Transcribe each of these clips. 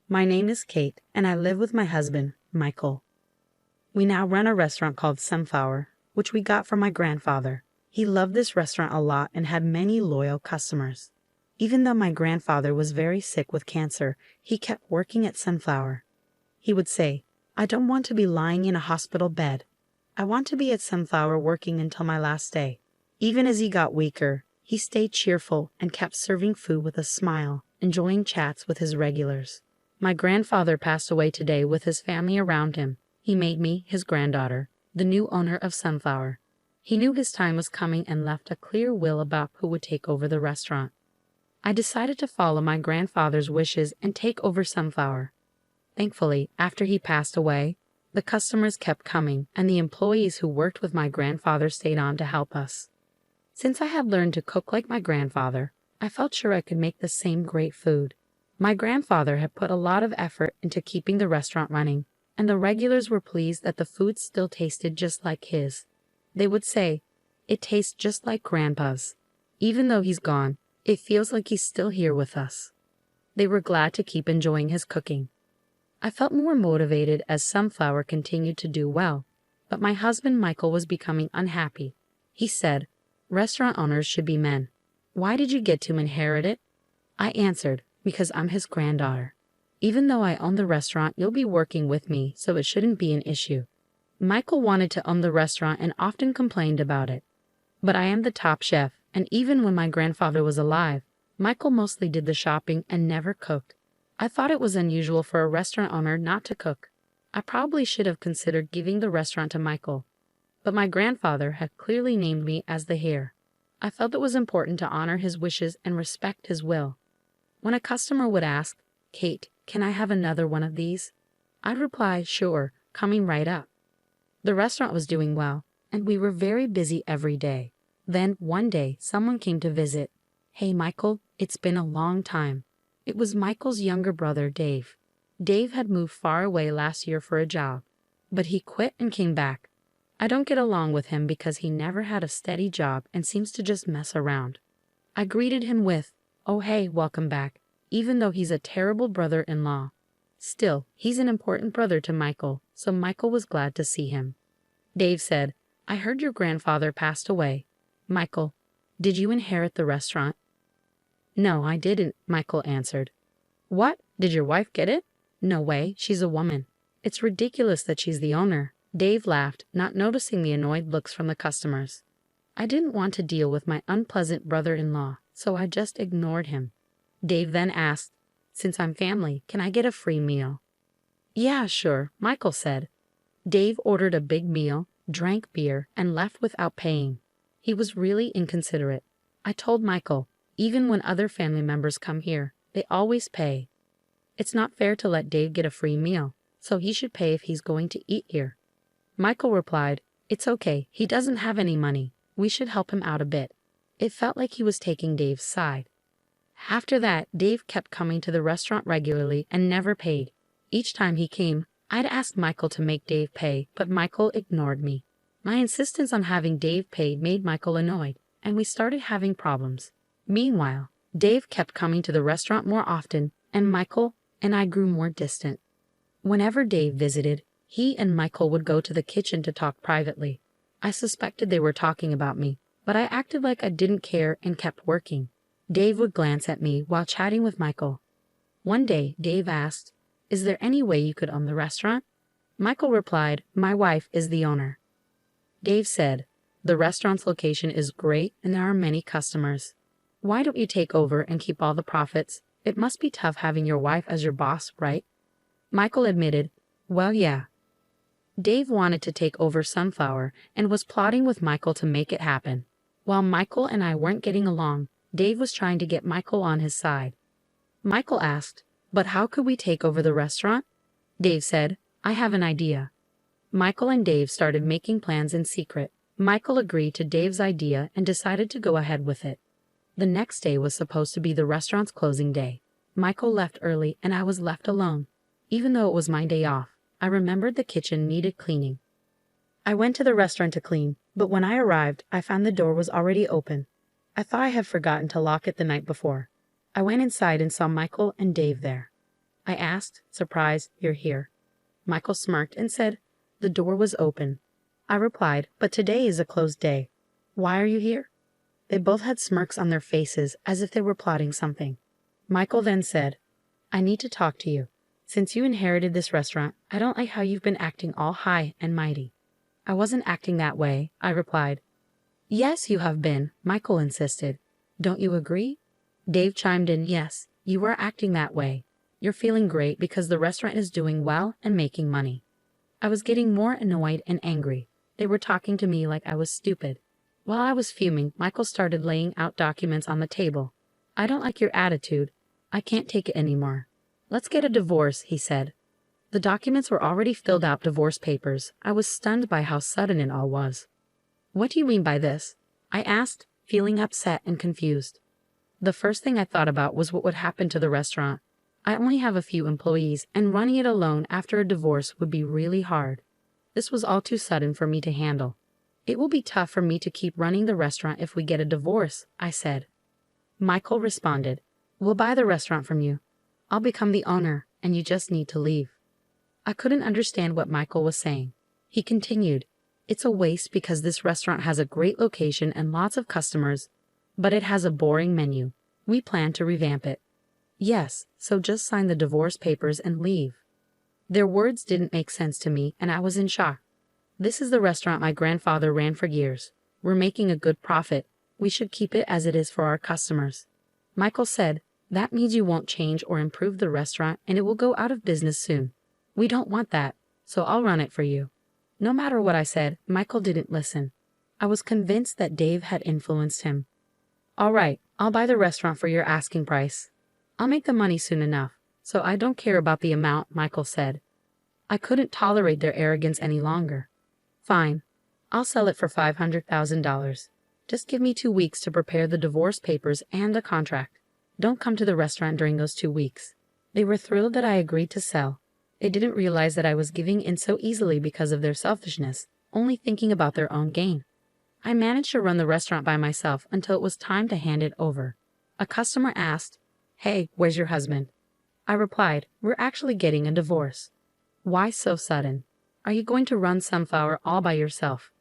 My name is Kate, and I live with my husband, Michael. We now run a restaurant called Sunflower, which we got from my grandfather. He loved this restaurant a lot and had many loyal customers. Even though my grandfather was very sick with cancer, he kept working at Sunflower. He would say, "I don't want to be lying in a hospital bed. I want to be at Sunflower working until my last day." Even as he got weaker, he stayed cheerful and kept serving food with a smile, enjoying chats with his regulars. My grandfather passed away today with his family around him. He made me, his granddaughter, the new owner of Sunflower. He knew his time was coming and left a clear will about who would take over the restaurant. I decided to follow my grandfather's wishes and take over Sunflower. Thankfully, after he passed away, the customers kept coming and the employees who worked with my grandfather stayed on to help us. Since I had learned to cook like my grandfather, I felt sure I could make the same great food. My grandfather had put a lot of effort into keeping the restaurant running, and the regulars were pleased that the food still tasted just like his. They would say, "It tastes just like Grandpa's. Even though he's gone, it feels like he's still here with us." They were glad to keep enjoying his cooking. I felt more motivated as Sunflower continued to do well, but my husband Michael was becoming unhappy. He said, "Restaurant owners should be men. Why did you get to inherit it?" I answered, "Because I'm his granddaughter. Even though I own the restaurant, you'll be working with me, so it shouldn't be an issue." Michael wanted to own the restaurant and often complained about it. But I am the top chef, and even when my grandfather was alive, Michael mostly did the shopping and never cooked. I thought it was unusual for a restaurant owner not to cook. I probably should have considered giving the restaurant to Michael. But my grandfather had clearly named me as the heir. I felt it was important to honor his wishes and respect his will. When a customer would ask, "Kate, can I have another one of these?" I'd reply, "Sure, coming right up." The restaurant was doing well, and we were very busy every day. Then, one day, someone came to visit. "Hey, Michael, it's been a long time." It was Michael's younger brother, Dave. Dave had moved far away last year for a job, but he quit and came back. I don't get along with him because he never had a steady job and seems to just mess around. I greeted him with, "Oh hey, welcome back," even though he's a terrible brother-in-law. Still, he's an important brother to Michael, so Michael was glad to see him. Dave said, "I heard your grandfather passed away. Michael, did you inherit the restaurant?" "No, I didn't," Michael answered. "What? Did your wife get it?" "No way, she's a woman. It's ridiculous that she's the owner." Dave laughed, not noticing the annoyed looks from the customers. I didn't want to deal with my unpleasant brother-in-law, so I just ignored him. Dave then asked, "Since I'm family, can I get a free meal?" "Yeah, sure," Michael said. Dave ordered a big meal, drank beer, and left without paying. He was really inconsiderate. I told Michael, even when other family members come here, they always pay. It's not fair to let Dave get a free meal, so he should pay if he's going to eat here. Michael replied, "It's okay, he doesn't have any money. We should help him out a bit." It felt like he was taking Dave's side. After that, Dave kept coming to the restaurant regularly and never paid. Each time he came, I'd ask Michael to make Dave pay, but Michael ignored me. My insistence on having Dave paid made Michael annoyed, and we started having problems. Meanwhile, Dave kept coming to the restaurant more often, and Michael and I grew more distant. Whenever Dave visited, he and Michael would go to the kitchen to talk privately. I suspected they were talking about me, but I acted like I didn't care and kept working. Dave would glance at me while chatting with Michael. One day, Dave asked, "Is there any way you could own the restaurant?" Michael replied, "My wife is the owner." Dave said, "The restaurant's location is great and there are many customers. Why don't you take over and keep all the profits? It must be tough having your wife as your boss, right?" Michael admitted, "Well, yeah." Dave wanted to take over Sunflower and was plotting with Michael to make it happen. While Michael and I weren't getting along, Dave was trying to get Michael on his side. Michael asked, "But how could we take over the restaurant?" Dave said, "I have an idea." Michael and Dave started making plans in secret. Michael agreed to Dave's idea and decided to go ahead with it. The next day was supposed to be the restaurant's closing day. Michael left early and I was left alone. Even though it was my day off, I remembered the kitchen needed cleaning. I went to the restaurant to clean, but when I arrived, I found the door was already open. I thought I had forgotten to lock it the night before. I went inside and saw Michael and Dave there. I asked, surprised you're here. Michael smirked and said, "The door was open." I replied, "But today is a closed day. Why are you here?" They both had smirks on their faces as if they were plotting something. Michael then said, "I need to talk to you. Since you inherited this restaurant, I don't like how you've been acting all high and mighty." "I wasn't acting that way," I replied. "Yes, you have been," Michael insisted. "Don't you agree?" Dave chimed in, "Yes, you are acting that way. You're feeling great because the restaurant is doing well and making money." I was getting more annoyed and angry. They were talking to me like I was stupid. While I was fuming, Michael started laying out documents on the table. "I don't like your attitude. I can't take it anymore. Let's get a divorce," he said. The documents were already filled out divorce papers. I was stunned by how sudden it all was. "What do you mean by this?" I asked, feeling upset and confused. The first thing I thought about was what would happen to the restaurant. I only have a few employees, and running it alone after a divorce would be really hard. This was all too sudden for me to handle. "It will be tough for me to keep running the restaurant if we get a divorce," I said. Michael responded, "We'll buy the restaurant from you. I'll become the owner, and you just need to leave." I couldn't understand what Michael was saying. He continued, "It's a waste because this restaurant has a great location and lots of customers, but it has a boring menu. We plan to revamp it." "Yes, so just sign the divorce papers and leave." Their words didn't make sense to me, and I was in shock. "This is the restaurant my grandfather ran for years. We're making a good profit. We should keep it as it is for our customers." Michael said, "That means you won't change or improve the restaurant and it will go out of business soon. We don't want that, so I'll run it for you." No matter what I said, Michael didn't listen. I was convinced that Dave had influenced him. "All right, I'll buy the restaurant for your asking price. I'll make the money soon enough, so I don't care about the amount," Michael said. I couldn't tolerate their arrogance any longer. "Fine, I'll sell it for $500,000. Just give me 2 weeks to prepare the divorce papers and the contract. Don't come to the restaurant during those 2 weeks." They were thrilled that I agreed to sell. They didn't realize that I was giving in so easily because of their selfishness, only thinking about their own gain. I managed to run the restaurant by myself until it was time to hand it over. A customer asked, "Hey, where's your husband?" I replied, "We're actually getting a divorce." "Why so sudden? Are you going to run Sunflower all by yourself?"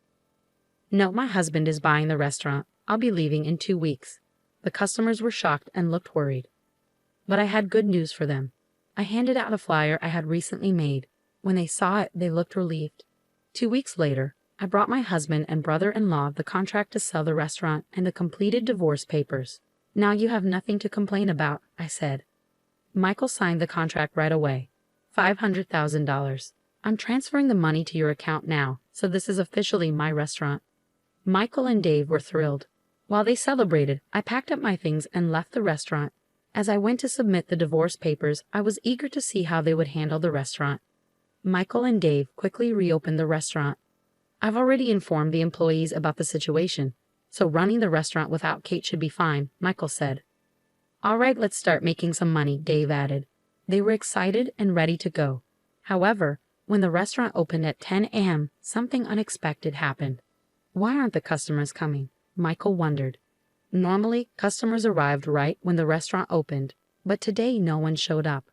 "No, my husband is buying the restaurant. I'll be leaving in 2 weeks." The customers were shocked and looked worried. But I had good news for them. I handed out a flyer I had recently made. When they saw it, they looked relieved. 2 weeks later, I brought my husband and brother-in-law the contract to sell the restaurant and the completed divorce papers. "Now you have nothing to complain about," I said. Michael signed the contract right away. $500,000. "I'm transferring the money to your account now, so this is officially my restaurant." Michael and Dave were thrilled. While they celebrated, I packed up my things and left the restaurant. As I went to submit the divorce papers, I was eager to see how they would handle the restaurant. Michael and Dave quickly reopened the restaurant. "I've already informed the employees about the situation, so running the restaurant without Kate should be fine," Michael said. "All right, let's start making some money," Dave added. They were excited and ready to go. However, when the restaurant opened at 10 a.m., something unexpected happened. "Why aren't the customers coming?" Michael wondered. Normally, customers arrived right when the restaurant opened, but today no one showed up.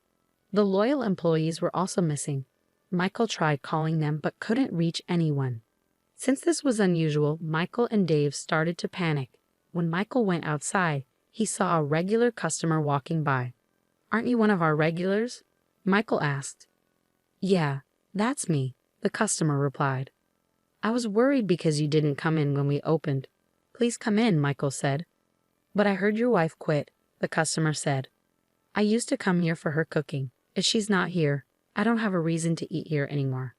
The loyal employees were also missing. Michael tried calling them but couldn't reach anyone. Since this was unusual, Michael and Dave started to panic. When Michael went outside, he saw a regular customer walking by. "Aren't you one of our regulars?" Michael asked. "Yeah, that's me," the customer replied. "I was worried because you didn't come in when we opened." "Please come in," Michael said. "But I heard your wife quit," the customer said. "I used to come here for her cooking. If she's not here, I don't have a reason to eat here anymore."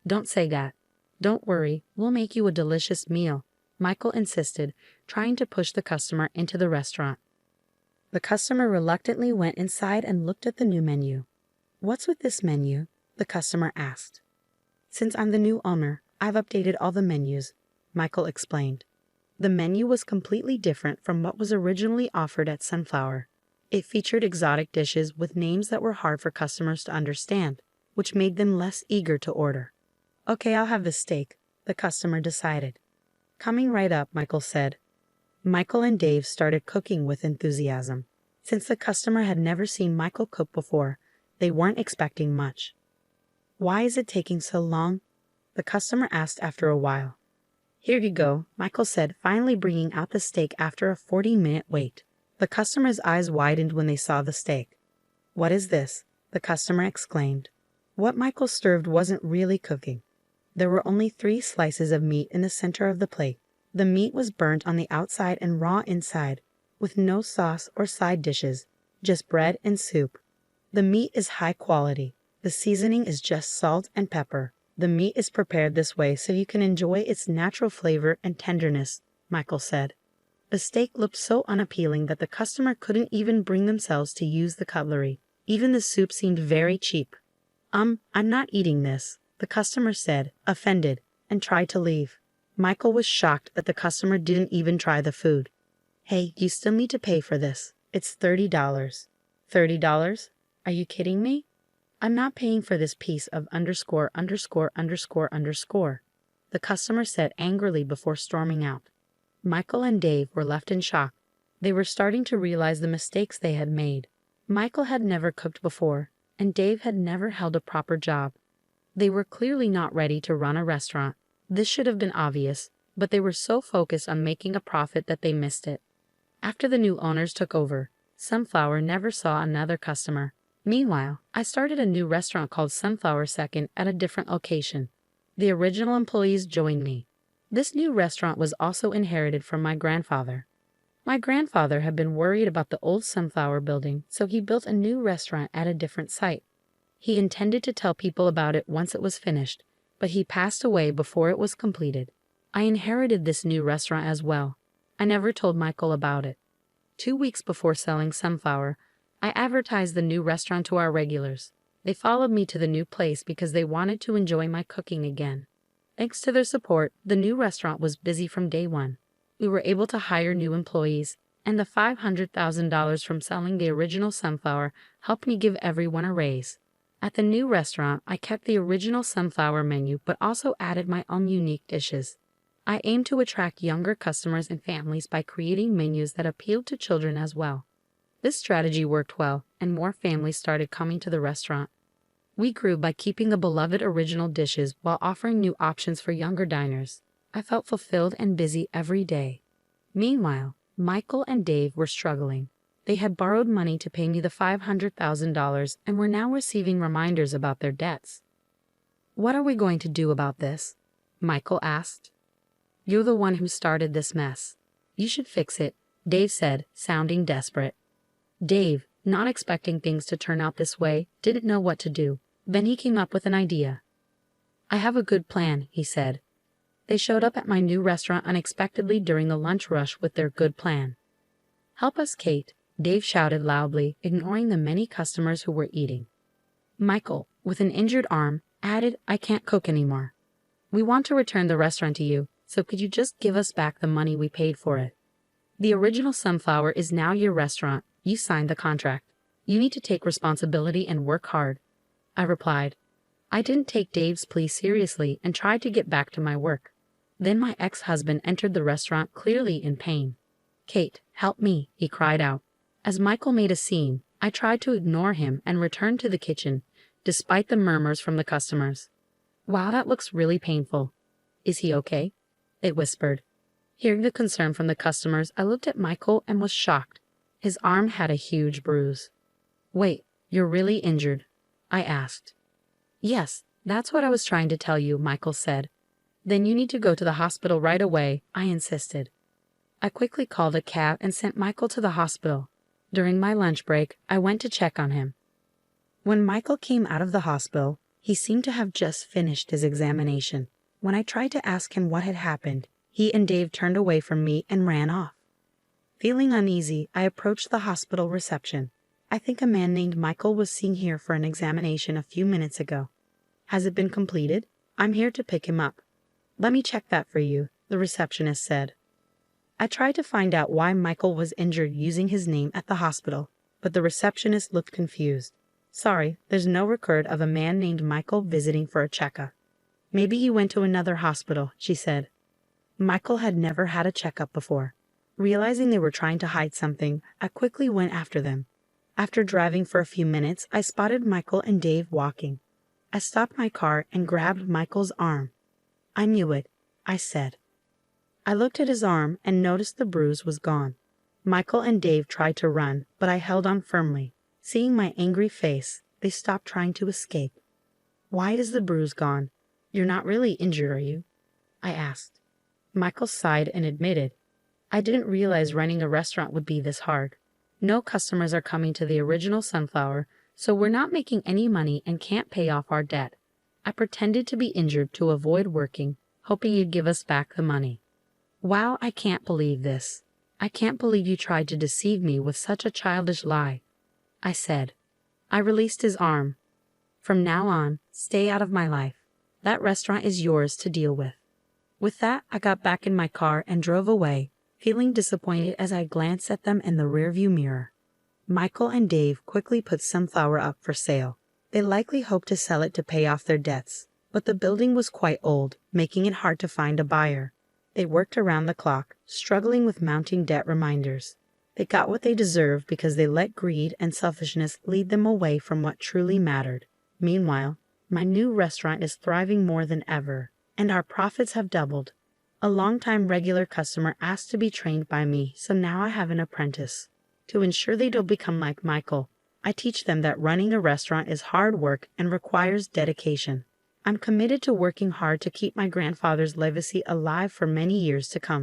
"Don't say that. Don't worry, we'll make you a delicious meal," Michael insisted, trying to push the customer into the restaurant. The customer reluctantly went inside and looked at the new menu. "What's with this menu?" the customer asked. "Since I'm the new owner, I've updated all the menus," Michael explained. The menu was completely different from what was originally offered at Sunflower. It featured exotic dishes with names that were hard for customers to understand, which made them less eager to order. "Okay, I'll have the steak," the customer decided. "Coming right up," Michael said. Michael and Dave started cooking with enthusiasm. Since the customer had never seen Michael cook before, They weren't expecting much. "Why is it taking so long?" the customer asked after a while. "Here you go," Michael said, finally bringing out the steak after a 40-minute wait. The customer's eyes widened when they saw the steak. "What is this?" the customer exclaimed. What Michael served wasn't really cooking. There were only 3 slices of meat in the center of the plate. The meat was burnt on the outside and raw inside, with no sauce or side dishes, just bread and soup. The meat is high quality. The seasoning is just salt and pepper. The meat is prepared this way so you can enjoy its natural flavor and tenderness, Michael said. The steak looked so unappealing that the customer couldn't even bring themselves to use the cutlery. Even the soup seemed very cheap. I'm not eating this," the customer said, offended, and tried to leave. Michael was shocked that the customer didn't even try the food. "Hey, you still need to pay for this. It's $30. $30? Are you kidding me? I'm not paying for this piece of underscore. The customer said angrily before storming out. Michael and Dave were left in shock. They were starting to realize the mistakes they had made. Michael had never cooked before, and Dave had never held a proper job. They were clearly not ready to run a restaurant. This should have been obvious, but they were so focused on making a profit that they missed it. After the new owners took over, Sunflower never saw another customer. Meanwhile, I started a new restaurant called Sunflower Second at a different location. The original employees joined me. This new restaurant was also inherited from my grandfather. My grandfather had been worried about the old Sunflower building, so he built a new restaurant at a different site. He intended to tell people about it once it was finished, but he passed away before it was completed. I inherited this new restaurant as well. I never told Michael about it. 2 weeks before selling Sunflower, I advertised the new restaurant to our regulars. They followed me to the new place because they wanted to enjoy my cooking again. Thanks to their support, the new restaurant was busy from day one. We were able to hire new employees, and the $500,000 from selling the original Sunflower helped me give everyone a raise. At the new restaurant, I kept the original Sunflower menu but also added my own unique dishes. I aimed to attract younger customers and families by creating menus that appealed to children as well. This strategy worked well, and more families started coming to the restaurant. We grew by keeping the beloved original dishes while offering new options for younger diners. I felt fulfilled and busy every day. Meanwhile, Michael and Dave were struggling. They had borrowed money to pay me the $500,000 and were now receiving reminders about their debts. "What are we going to do about this?" Michael asked. "You're the one who started this mess. You should fix it," Dave said, sounding desperate. Dave, not expecting things to turn out this way, didn't know what to do. Then he came up with an idea. "I have a good plan," he said. They showed up at my new restaurant unexpectedly during the lunch rush with their good plan. "Help us, Kate," Dave shouted loudly, ignoring the many customers who were eating. Michael, with an injured arm, added, "I can't cook anymore. We want to return the restaurant to you, so could you just give us back the money we paid for it? The original Sunflower is now your restaurant. You signed the contract. You need to take responsibility and work hard." I replied. I didn't take Dave's plea seriously and tried to get back to my work. Then my ex-husband entered the restaurant, clearly in pain. "Kate, help me," he cried out. As Michael made a scene, I tried to ignore him and returned to the kitchen, despite the murmurs from the customers. "Wow, that looks really painful. Is he okay?" they whispered. Hearing the concern from the customers, I looked at Michael and was shocked. His arm had a huge bruise. "Wait, you're really injured?" I asked. "Yes, that's what I was trying to tell you," Michael said. "Then you need to go to the hospital right away," I insisted. I quickly called a cab and sent Michael to the hospital. During my lunch break, I went to check on him. When Michael came out of the hospital, he seemed to have just finished his examination. When I tried to ask him what had happened, he and Dave turned away from me and ran off. Feeling uneasy, I approached the hospital reception. "I think a man named Michael was seen here for an examination a few minutes ago. Has it been completed? I'm here to pick him up." "Let me check that for you," the receptionist said. I tried to find out why Michael was injured using his name at the hospital, but the receptionist looked confused. "Sorry, there's no record of a man named Michael visiting for a checkup." "Maybe he went to another hospital," she said. Michael had never had a checkup before. Realizing they were trying to hide something, I quickly went after them. After driving for a few minutes, I spotted Michael and Dave walking. I stopped my car and grabbed Michael's arm. "I knew it," I said. I looked at his arm and noticed the bruise was gone. Michael and Dave tried to run, but I held on firmly. Seeing my angry face, they stopped trying to escape. "Why is the bruise gone? You're not really injured, are you?" I asked. Michael sighed and admitted, "I didn't realize running a restaurant would be this hard. No customers are coming to the original Sunflower, so we're not making any money and can't pay off our debt. I pretended to be injured to avoid working, hoping you'd give us back the money." "Wow, I can't believe this. I can't believe you tried to deceive me with such a childish lie," I said. I released his arm. "From now on, stay out of my life. That restaurant is yours to deal with." With that, I got back in my car and drove away, feeling disappointed as I glanced at them in the rearview mirror. Michael and Dave quickly put Sunflower up for sale. They likely hoped to sell it to pay off their debts, but the building was quite old, making it hard to find a buyer. They worked around the clock, struggling with mounting debt reminders. They got what they deserved because they let greed and selfishness lead them away from what truly mattered. Meanwhile, my new restaurant is thriving more than ever, and our profits have doubled. A longtime regular customer asked to be trained by me, so now I have an apprentice. To ensure they don't become like Michael, I teach them that running a restaurant is hard work and requires dedication. I'm committed to working hard to keep my grandfather's legacy alive for many years to come.